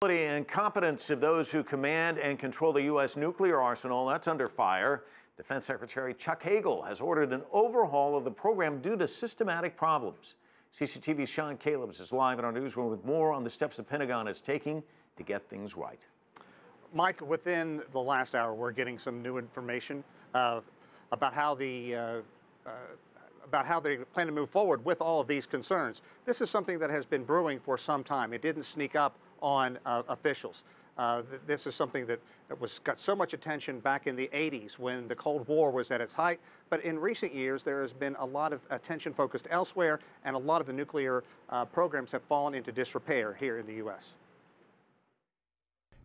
And competence of those who command and control the U.S. nuclear arsenal, that's under fire. Defense Secretary Chuck Hagel has ordered an overhaul of the program due to systematic problems. CCTV's Callebs is live in our newsroom with more on the steps the Pentagon is taking to get things right. Mike, within the last hour, we're getting some new information about how they plan to move forward with all of these concerns. This is something that has been brewing for some time. It didn't sneak up on officials. This is something that got so much attention back in the 80s when the Cold War was at its height. But in recent years, there has been a lot of attention focused elsewhere, and a lot of the nuclear programs have fallen into disrepair here in the U.S.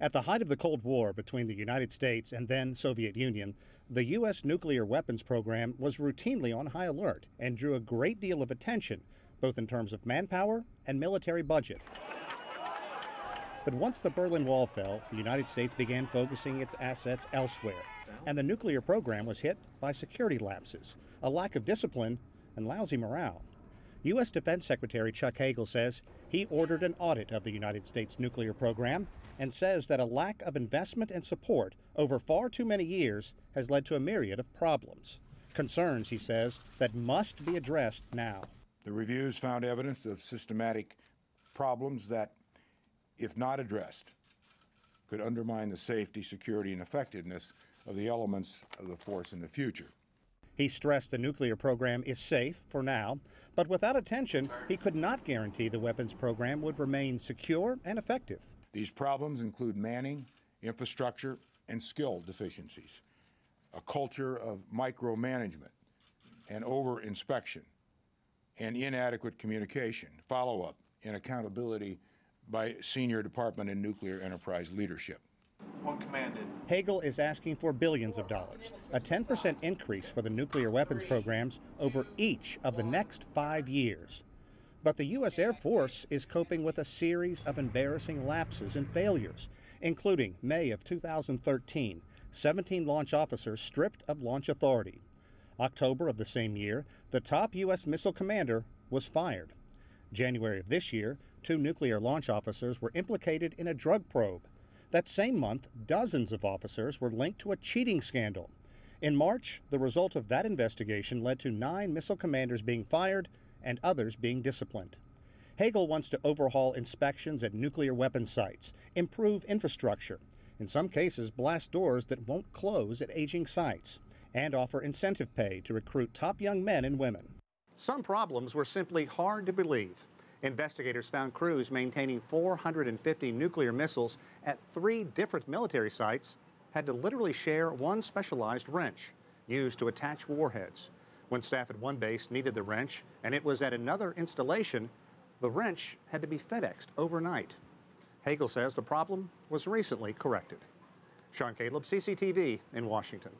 At the height of the Cold War between the United States and then Soviet Union, the U.S. nuclear weapons program was routinely on high alert and drew a great deal of attention, both in terms of manpower and military budget. But once the Berlin Wall fell, the United States began focusing its assets elsewhere, and the nuclear program was hit by security lapses, a lack of discipline, and lousy morale. U.S. Defense Secretary Chuck Hagel says he ordered an audit of the United States nuclear program and says that a lack of investment and support over far too many years has led to a myriad of problems. Concerns, he says, that must be addressed now. The reviews found evidence of systematic problems that, if not addressed, could undermine the safety, security, and effectiveness of the elements of the force in the future. He stressed the nuclear program is safe for now, but without attention, he could not guarantee the weapons program would remain secure and effective. These problems include manning, infrastructure, and skill deficiencies, a culture of micromanagement and over-inspection, and inadequate communication, follow-up, and accountability by senior department and nuclear enterprise leadership. One commanded. Hagel is asking for billions of dollars, a 10% increase for the nuclear weapons programs over each of the next 5 years. But the U.S. Air Force is coping with a series of embarrassing lapses and failures, including May of 2013, 17 launch officers stripped of launch authority. October of the same year, the top U.S. missile commander was fired. January of this year, 2 nuclear launch officers were implicated in a drug probe. That same month, dozens of officers were linked to a cheating scandal. In March, the result of that investigation led to 9 missile commanders being fired and others being disciplined. Hagel wants to overhaul inspections at nuclear weapon sites, improve infrastructure, in some cases blast doors that won't close at aging sites, and offer incentive pay to recruit top young men and women. Some problems were simply hard to believe. Investigators found crews maintaining 450 nuclear missiles at 3 different military sites had to literally share one specialized wrench used to attach warheads. When staff at one base needed the wrench and it was at another installation, the wrench had to be FedExed overnight. Hagel says the problem was recently corrected. Callebs, CCTV in Washington.